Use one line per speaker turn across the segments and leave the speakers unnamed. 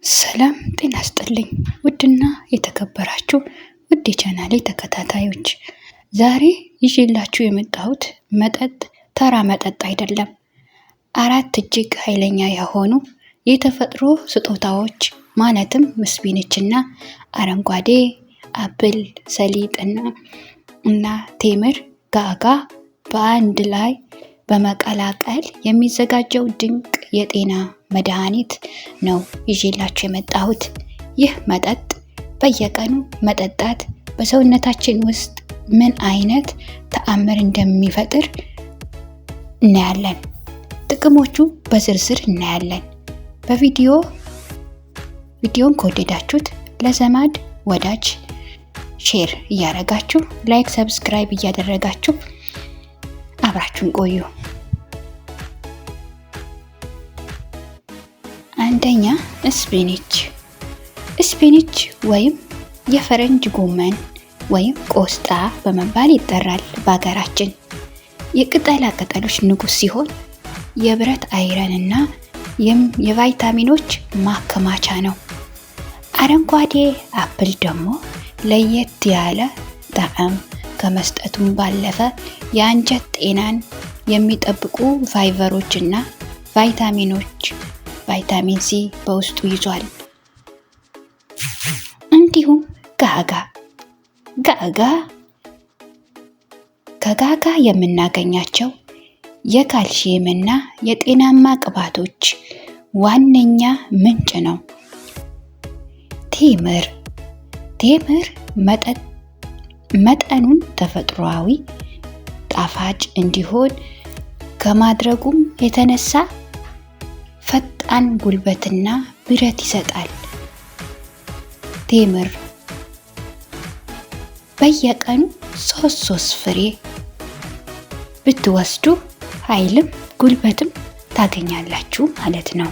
ሰላም ጤና ይስጥልኝ። ውድና የተከበራችሁ ውድ የቻናሌ ተከታታዮች ዛሬ ይዤላችሁ የመጣሁት መጠጥ ተራ መጠጥ አይደለም። 4 እጅግ ኃይለኛ የሆኑ የተፈጥሮ ስጦታዎች ማለትም ስፒንችና አረንጓዴ አፕል፣ ሰሊጥና ቴምር ጋጋ በአንድ ላይ በመቀላቀል የሚዘጋጀው ድንቅ የጤና መድኃኒት ነው ይዤላችሁ የመጣሁት። ይህ መጠጥ በየቀኑ መጠጣት በሰውነታችን ውስጥ ምን አይነት ተአምር እንደሚፈጥር እናያለን። ጥቅሞቹ በዝርዝር እናያለን። ቪዲዮን ከወደዳችሁት ለዘመድ ወዳጅ ሼር እያደረጋችሁ ላይክ፣ ሰብስክራይብ እያደረጋችሁ አብራችሁን ቆዩ። አንደኛ ስፒንች ወይም የፈረንጅ ጎመን ወይም ቆስጣ በመባል ይጠራል። በሀገራችን የቅጠላ ቅጠሎች ንጉስ ሲሆን የብረት አይረን እና የቫይታሚኖች ማከማቻ ነው። አረንጓዴ አፕል ደግሞ ለየት ያለ ጣዕም ከመስጠቱም ባለፈ የአንጀት ጤናን የሚጠብቁ ፋይበሮች እና ቫይታሚን ሲ በውስጡ ይዟል። እንዲሁም ከጋጋ የምናገኛቸው የካልሲየም እና የጤናማ ቅባቶች ዋነኛ ምንጭ ነው። ቴምር መጠኑን ተፈጥሯዊ ጣፋጭ እንዲሆን ከማድረጉም የተነሳ ፈጣን ጉልበትና ብረት ይሰጣል። ቴምር በየቀኑ 3 ፍሬ ብትወስዱ ኃይልም ጉልበትም ታገኛላችሁ ማለት ነው።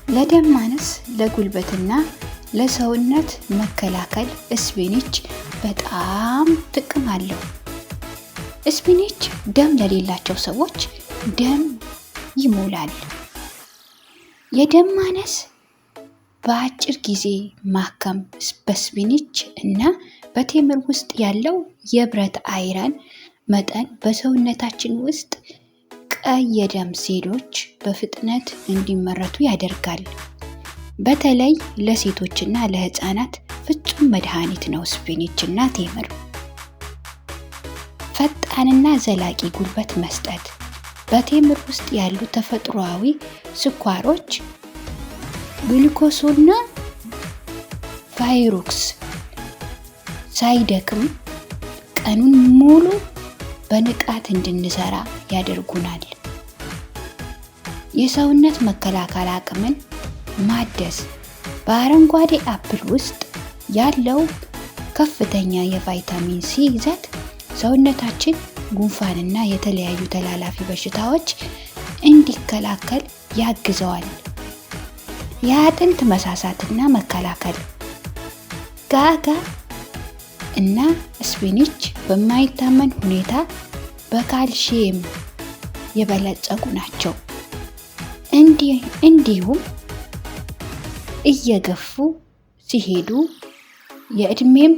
ለደም ማነስ፣ ለጉልበትና ለሰውነት መከላከል ስፒንች በጣም ጥቅም አለው። ስፒንች ደም ለሌላቸው ሰዎች ደም ይሞላል። የደም ማነስ በአጭር ጊዜ ማከም በስፒንች እና በቴምር ውስጥ ያለው የብረት አይረን መጠን በሰውነታችን ውስጥ ቀይ የደም ሴሎች በፍጥነት እንዲመረቱ ያደርጋል። በተለይ ለሴቶችና ለህፃናት ፍጹም መድኃኒት ነው ስፒንች እና ቴምር። ፈጣንና ዘላቂ ጉልበት መስጠት በቴምር ውስጥ ያሉ ተፈጥሯዊ ስኳሮች ግሉኮስና ፋይሩክስ ሳይደክም ቀኑን ሙሉ በንቃት እንድንሰራ ያደርጉናል። የሰውነት መከላከል አቅምን ማደስ በአረንጓዴ አፕል ውስጥ ያለው ከፍተኛ የቫይታሚን ሲ ይዘት ሰውነታችን ጉንፋንና የተለያዩ ተላላፊ በሽታዎች እንዲከላከል ያግዘዋል። የአጥንት መሳሳትና መከላከል ጋጋ እና ስፒንች በማይታመን ሁኔታ በካልሲየም የበለጸጉ ናቸው። እንዲሁም እየገፉ ሲሄዱ የእድሜም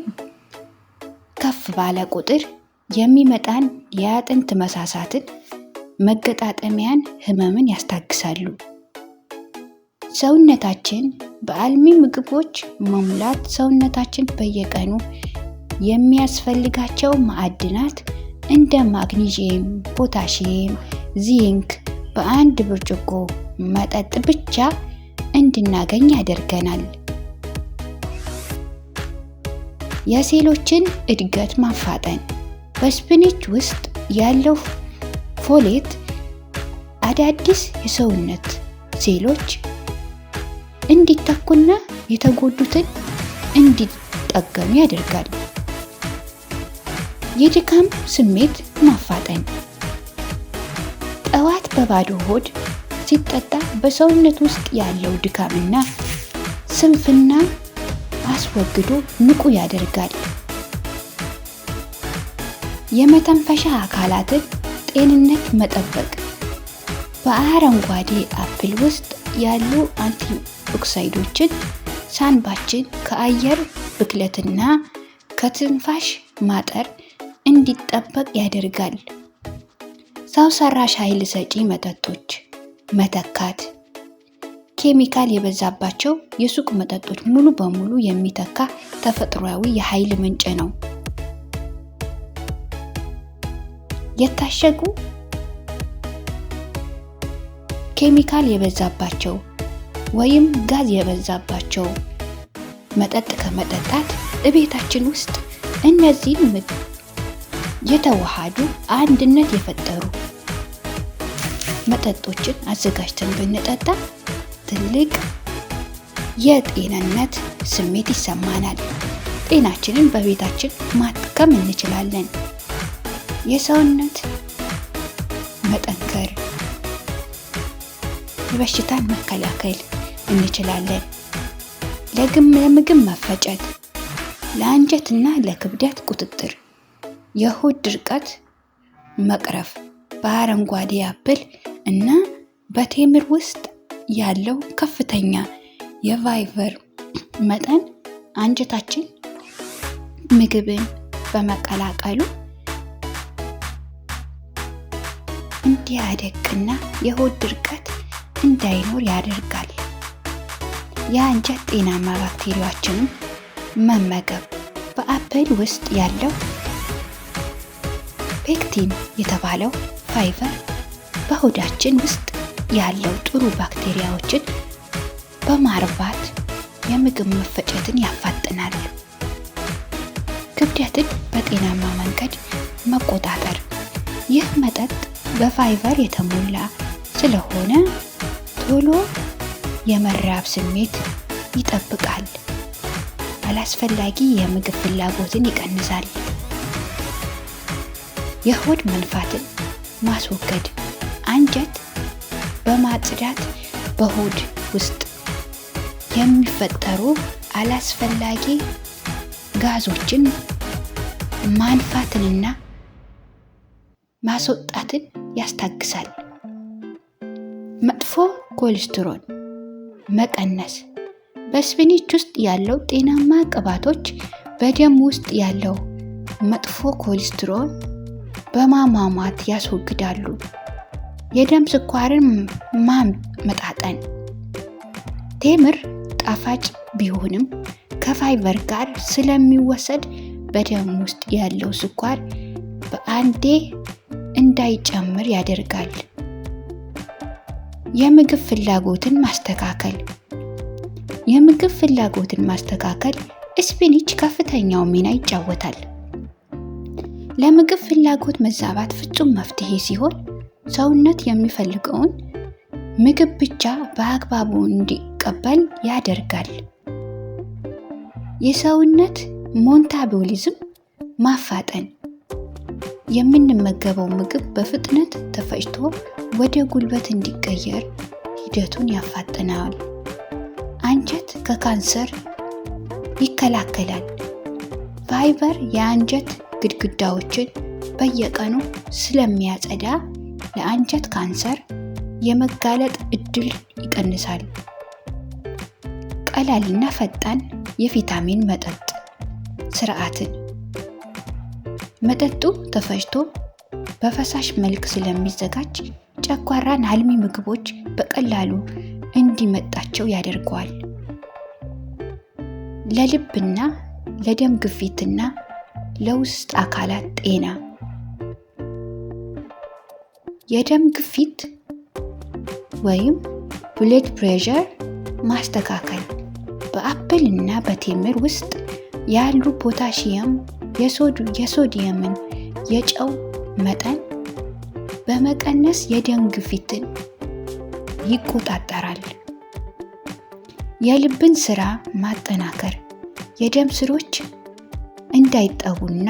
ከፍ ባለ ቁጥር የሚመጣን የአጥንት መሳሳትን፣ መገጣጠሚያን ህመምን ያስታግሳሉ። ሰውነታችን በአልሚ ምግቦች መሙላት ሰውነታችን በየቀኑ የሚያስፈልጋቸው ማዕድናት እንደ ማግኒዥየም፣ ፖታሺየም፣ ዚንክ በአንድ ብርጭቆ መጠጥ ብቻ እንድናገኝ ያደርገናል። የሴሎችን እድገት ማፋጠን በስፒንች ውስጥ ያለው ፎሌት አዳዲስ የሰውነት ሴሎች እንዲተኩና የተጎዱትን እንዲጠገኑ ያደርጋል። የድካም ስሜት ማፋጠን ጠዋት በባዶ ሆድ ሲጠጣ በሰውነት ውስጥ ያለው ድካምና ስንፍና አስወግዶ ንቁ ያደርጋል። የመተንፈሻ አካላትን ጤንነት መጠበቅ በአረንጓዴ አፕል ውስጥ ያሉ አንቲ ኦክሳይዶችን ሳንባችን ከአየር ብክለትና ከትንፋሽ ማጠር እንዲጠበቅ ያደርጋል። ሰው ሰራሽ ኃይል ሰጪ መጠጦች መተካት። ኬሚካል የበዛባቸው የሱቅ መጠጦች ሙሉ በሙሉ የሚተካ ተፈጥሯዊ የኃይል ምንጭ ነው። የታሸጉ ኬሚካል የበዛባቸው ወይም ጋዝ የበዛባቸው መጠጥ ከመጠጣት እቤታችን ውስጥ እነዚህን የተዋሃዱ አንድነት የፈጠሩ መጠጦችን አዘጋጅተን ብንጠጣ ትልቅ የጤንነት ስሜት ይሰማናል። ጤናችንን በቤታችን ማከም እንችላለን። የሰውነት መጠንከር፣ በሽታን መከላከል እንችላለን። ለምግብ መፈጨት፣ ለአንጀትና ለክብደት ቁጥጥር፣ የሆድ ድርቀት መቅረፍ። በአረንጓዴ አፕል እና በቴምር ውስጥ ያለው ከፍተኛ የፋይበር መጠን አንጀታችን ምግብን በመቀላቀሉ እንዲያደቅና የሆድ ድርቀት እንዳይኖር ያደርጋል። የአንጀት ጤናማ ባክቴሪያዎችንም መመገብ። በአፕል ውስጥ ያለው ፔክቲን የተባለው ፋይበር በሆዳችን ውስጥ ያለው ጥሩ ባክቴሪያዎችን በማርባት የምግብ መፈጨትን ያፋጥናል። ክብደትን በጤናማ መንገድ መቆጣጠር። ይህ መጠጥ በፋይበር የተሞላ ስለሆነ ቶሎ የመራብ ስሜት ይጠብቃል። አላስፈላጊ የምግብ ፍላጎትን ይቀንሳል። የሆድ መንፋትን ማስወገድ። አንጀት በማጽዳት በሆድ ውስጥ የሚፈጠሩ አላስፈላጊ ጋዞችን ማንፋትንና ማስወጣትን ያስታግሳል። መጥፎ ኮሌስትሮል መቀነስ። በስፒናች ውስጥ ያለው ጤናማ ቅባቶች በደም ውስጥ ያለው መጥፎ ኮሌስትሮል በማሟሟት ያስወግዳሉ። የደም ስኳርን ማመጣጠን። ቴምር ጣፋጭ ቢሆንም ከፋይበር ጋር ስለሚወሰድ በደም ውስጥ ያለው ስኳር በአንዴ እንዳይጨምር ያደርጋል። የምግብ ፍላጎትን ማስተካከል። የምግብ ፍላጎትን ማስተካከል ስፒናች ከፍተኛው ሚና ይጫወታል። ለምግብ ፍላጎት መዛባት ፍጹም መፍትሄ ሲሆን ሰውነት የሚፈልገውን ምግብ ብቻ በአግባቡ እንዲቀበል ያደርጋል። የሰውነት ሜታቦሊዝም ማፋጠን። የምንመገበው ምግብ በፍጥነት ተፈጭቶ ወደ ጉልበት እንዲቀየር ሂደቱን ያፋጥናል። አንጀት ከካንሰር ይከላከላል። ፋይበር የአንጀት ግድግዳዎችን በየቀኑ ስለሚያጸዳ ለአንጀት ካንሰር የመጋለጥ እድል ይቀንሳል። ቀላልና ፈጣን የቪታሚን መጠጥ ስርዓትን። መጠጡ ተፈጭቶ በፈሳሽ መልክ ስለሚዘጋጅ ጨጓራን አልሚ ምግቦች በቀላሉ እንዲመጣቸው ያደርገዋል። ለልብና ለደም ግፊትና ለውስጥ አካላት ጤና። የደም ግፊት ወይም ብለድ ፕሬሸር ማስተካከል። በአፕል እና በቴምር ውስጥ ያሉ ፖታሺየም የሶዲየምን የጨው መጠን በመቀነስ የደም ግፊትን ይቆጣጠራል። የልብን ስራ ማጠናከር። የደም ስሮች እንዳይጠቡና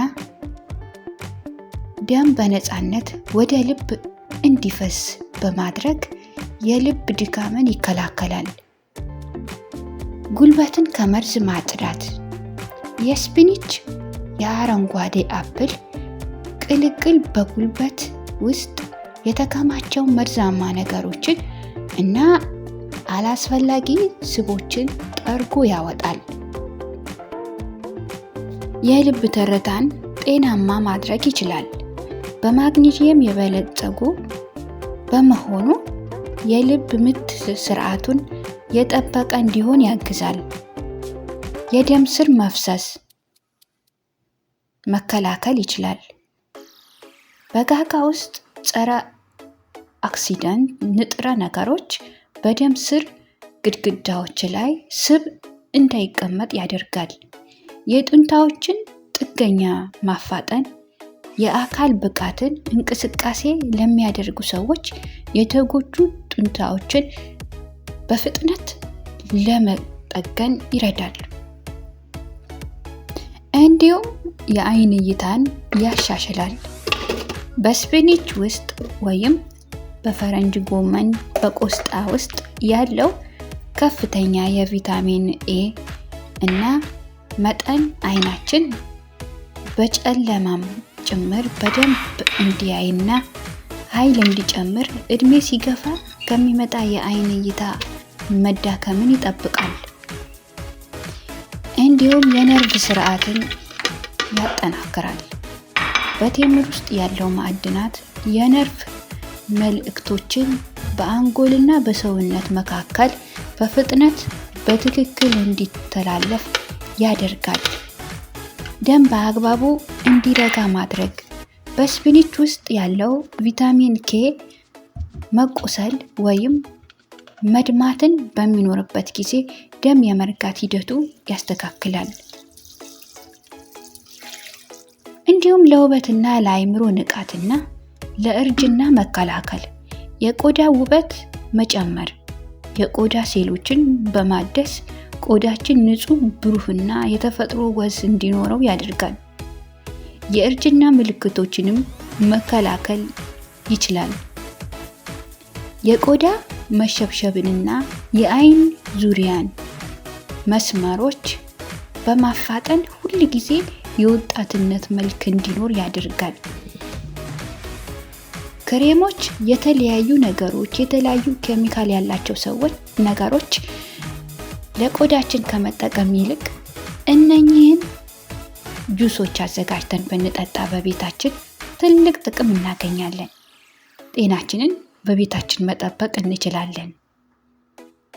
ደም በነፃነት ወደ ልብ እንዲፈስ በማድረግ የልብ ድካምን ይከላከላል። ጉልበትን ከመርዝ ማጽዳት። የስፒናች የአረንጓዴ አፕል ቅልቅል በጉልበት ውስጥ የተከማቸው መርዛማ ነገሮችን እና አላስፈላጊ ስቦችን ጠርጎ ያወጣል። የልብ ትርታን ጤናማ ማድረግ ይችላል። በማግኒዚየም የበለጸጉ በመሆኑ የልብ ምት ስርዓቱን የጠበቀ እንዲሆን ያግዛል። የደም ስር መፍሰስ መከላከል ይችላል። በጋጋ ውስጥ ጸረ ኦክሲዳንት ንጥረ ነገሮች በደም ስር ግድግዳዎች ላይ ስብ እንዳይቀመጥ ያደርጋል። የጡንቻዎችን ጥገኛ ማፋጠን የአካል ብቃትን እንቅስቃሴ ለሚያደርጉ ሰዎች የተጎዱ ጡንቻዎችን በፍጥነት ለመጠገን ይረዳል። እንዲሁም የአይን እይታን ያሻሽላል። በስፒናች ውስጥ ወይም በፈረንጅ ጎመን በቆስጣ ውስጥ ያለው ከፍተኛ የቪታሚን ኤ እና መጠን አይናችን በጨለማም ጭምር በደንብ እንዲያይና ኃይል እንዲጨምር እድሜ ሲገፋ ከሚመጣ የአይን እይታ መዳከምን ይጠብቃል። እንዲሁም የነርቭ ስርዓትን ያጠናክራል። በቴምር ውስጥ ያለው ማዕድናት የነርቭ መልእክቶችን በአንጎልና በሰውነት መካከል በፍጥነት በትክክል እንዲተላለፍ ያደርጋል። ደም በአግባቡ እንዲረጋ ማድረግ። በስፒናች ውስጥ ያለው ቪታሚን ኬ መቆሰል ወይም መድማትን በሚኖርበት ጊዜ ደም የመርጋት ሂደቱ ያስተካክላል። እንዲሁም ለውበትና ለአይምሮ ንቃትና ለእርጅና መከላከል። የቆዳ ውበት መጨመር የቆዳ ሴሎችን በማደስ ቆዳችን ንጹህ፣ ብሩህና የተፈጥሮ ወዝ እንዲኖረው ያደርጋል። የእርጅና ምልክቶችንም መከላከል ይችላል። የቆዳ መሸብሸብንና የአይን ዙሪያን መስመሮች በማፋጠን ሁል ጊዜ የወጣትነት መልክ እንዲኖር ያደርጋል። ክሬሞች የተለያዩ ኬሚካል ያላቸው ነገሮች ለቆዳችን ከመጠቀም ይልቅ እነኚህን ጁሶች አዘጋጅተን ብንጠጣ በቤታችን ትልቅ ጥቅም እናገኛለን። ጤናችንን በቤታችን መጠበቅ እንችላለን።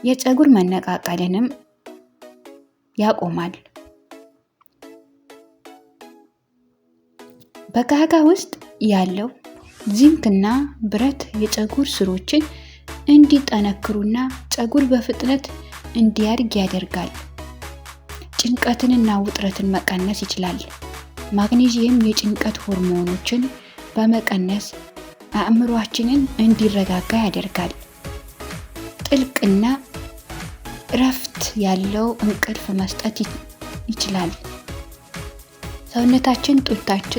የፀጉር መነቃቀልንም ያቆማል። በጋጋ ውስጥ ያለው ዚንክና ብረት የፀጉር ስሮችን እንዲጠነክሩና ፀጉር በፍጥነት እንዲያድግ ያደርጋል። ጭንቀትንና ውጥረትን መቀነስ ይችላል። ማግኔዥየም የጭንቀት ሆርሞኖችን በመቀነስ አእምሯችንን እንዲረጋጋ ያደርጋል። ጥልቅና እረፍት ያለው እንቅልፍ መስጠት ይችላል። ሰውነታችን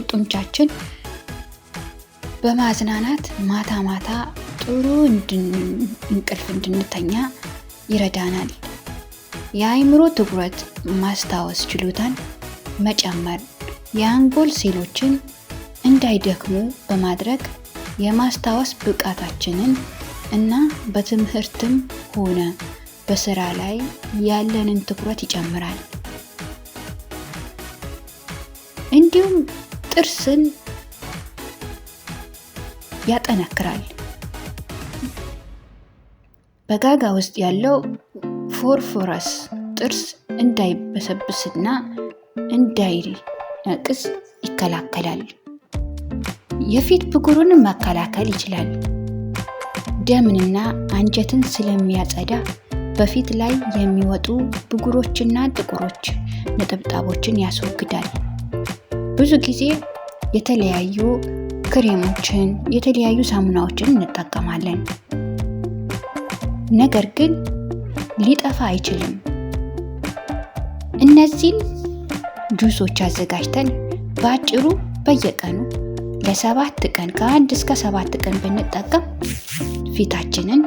ጡንቻችን በማዝናናት ማታ ማታ ጥሩ እንቅልፍ እንድንተኛ ይረዳናል። የአእምሮ ትኩረት ማስታወስ ችሎታን መጨመር የአንጎል ሴሎችን እንዳይደክሙ በማድረግ የማስታወስ ብቃታችንን እና በትምህርትም ሆነ በስራ ላይ ያለንን ትኩረት ይጨምራል። እንዲሁም ጥርስን ያጠነክራል። በጋጋ ውስጥ ያለው ፎስፎረስ ጥርስ እንዳይበሰብስና እንዳይነቅስ ይከላከላል። የፊት ብጉርን መከላከል ይችላል። ደምንና አንጀትን ስለሚያጸዳ በፊት ላይ የሚወጡ ብጉሮችና ጥቁሮች ነጠብጣቦችን ያስወግዳል። ብዙ ጊዜ የተለያዩ ክሬሞችን፣ የተለያዩ ሳሙናዎችን እንጠቀማለን። ነገር ግን ሊጠፋ አይችልም። እነዚህን ጁሶች አዘጋጅተን በአጭሩ በየቀኑ ለ7 ቀን ከ1 እስከ 7 ቀን ብንጠቀም ፊታችንን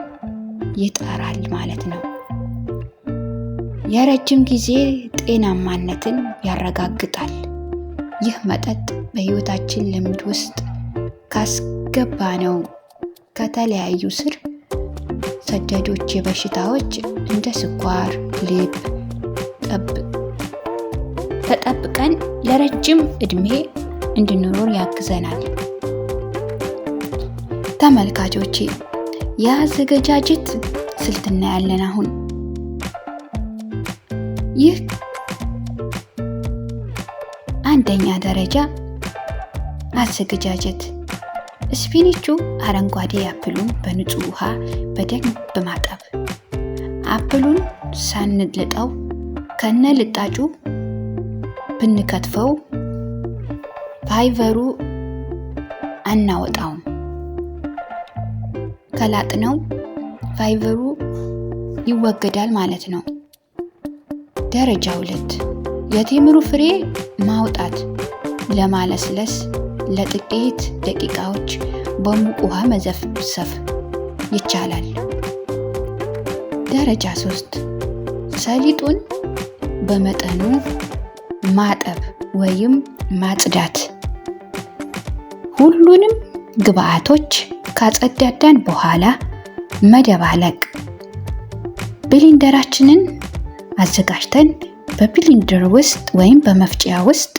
ይጠራል ማለት ነው። የረጅም ጊዜ ጤናማነትን ያረጋግጣል። ይህ መጠጥ በህይወታችን ልምድ ውስጥ ካስገባነው ከተለያዩ ስር ሰደዶች በሽታዎች እንደ ስኳር፣ ልብ ተጠብቀን ለረጅም እድሜ እንድንኖር ያግዘናል። ተመልካቾቼ የአዘገጃጀት ስልት እናያለን። አሁን ይህ አንደኛ ደረጃ አዘገጃጀት። ስፒኒቹ አረንጓዴ አፕሉን በንጹህ ውሃ በደንብ ማጠብ። አፕሉን ሳንልጠው ከነ ልጣጩ ብንከትፈው ፋይበሩ አናወጣውም። ከላጥነው ፋይበሩ ይወገዳል ማለት ነው። ደረጃ 2 የቴምሩ ፍሬ ማውጣት። ለማለስለስ ለጥቂት ደቂቃዎች በሙቅ ውሃ መዘፍዘፍ ይቻላል። ደረጃ 3 ሰሊጡን በመጠኑ ማጠብ ወይም ማጽዳት። ሁሉንም ግብአቶች ካጸዳዳን በኋላ መደባለቅ። ብሌንደራችንን አዘጋጅተን በብሌንደር ውስጥ ወይም በመፍጫ ውስጥ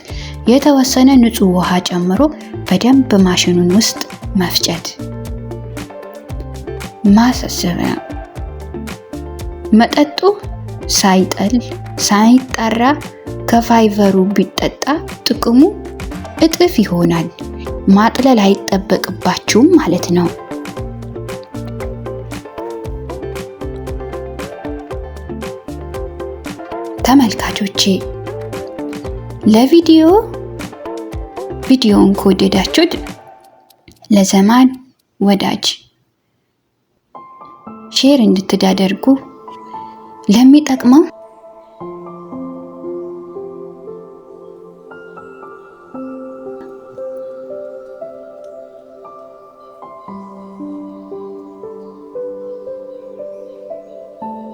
የተወሰነ ንጹህ ውሃ ጨምሮ በደንብ ማሽኑን ውስጥ መፍጨት። ማሳሰቢያ፣ መጠጡ ሳይጠራ ከፋይበሩ ቢጠጣ ጥቅሙ እጥፍ ይሆናል። ማጥለል አይጠበቅባችሁም ማለት ነው። ተመልካቾቼ ቪዲዮውን ከወደዳችሁት ለዘመድ ወዳጅ ሼር እንድታደርጉ ለሚጠቅመው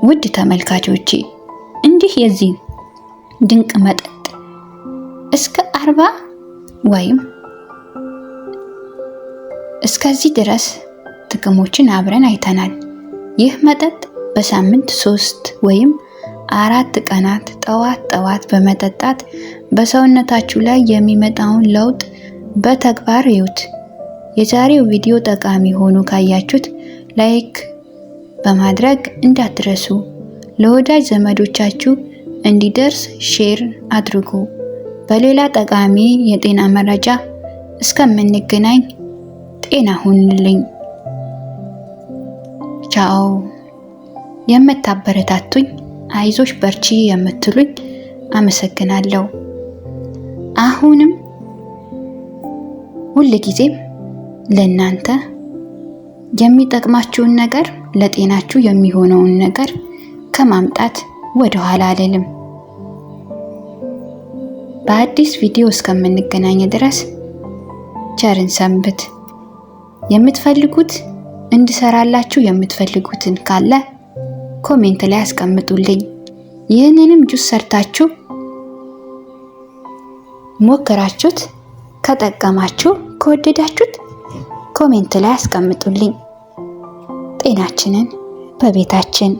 ውድ ተመልካቾቼ እንዲህ የዚህ ድንቅ መጠጥ እስከ 40 ወይም እስከዚህ ድረስ ጥቅሞችን አብረን አይተናል። ይህ መጠጥ በሳምንት 3 ወይም 4 ቀናት ጠዋት በመጠጣት በሰውነታችሁ ላይ የሚመጣውን ለውጥ በተግባር እዩት። የዛሬው ቪዲዮ ጠቃሚ ሆኖ ካያችሁት ላይክ በማድረግ እንዳትረሱ። ለወዳጅ ዘመዶቻችሁ እንዲደርስ ሼር አድርጉ። በሌላ ጠቃሚ የጤና መረጃ እስከምንገናኝ ጤና ሁኑልኝ። ቻው። የምታበረታቱኝ አይዞሽ በርቺ የምትሉኝ አመሰግናለሁ። አሁንም ሁልጊዜም ለእናንተ የሚጠቅማችሁን ነገር ለጤናችሁ የሚሆነውን ነገር ከማምጣት ወደ ኋላ አልልም። በአዲስ ቪዲዮ እስከምንገናኝ ድረስ ቸርን ሰንብት። የምትፈልጉት እንድሰራላችሁ የምትፈልጉትን ካለ ኮሜንት ላይ አስቀምጡልኝ። ይህንንም ጁስ ሰርታችሁ ሞክራችሁት ከጠቀማችሁ ከወደዳችሁት ኮሜንት ላይ አስቀምጡልኝ። ጤናችንን በቤታችን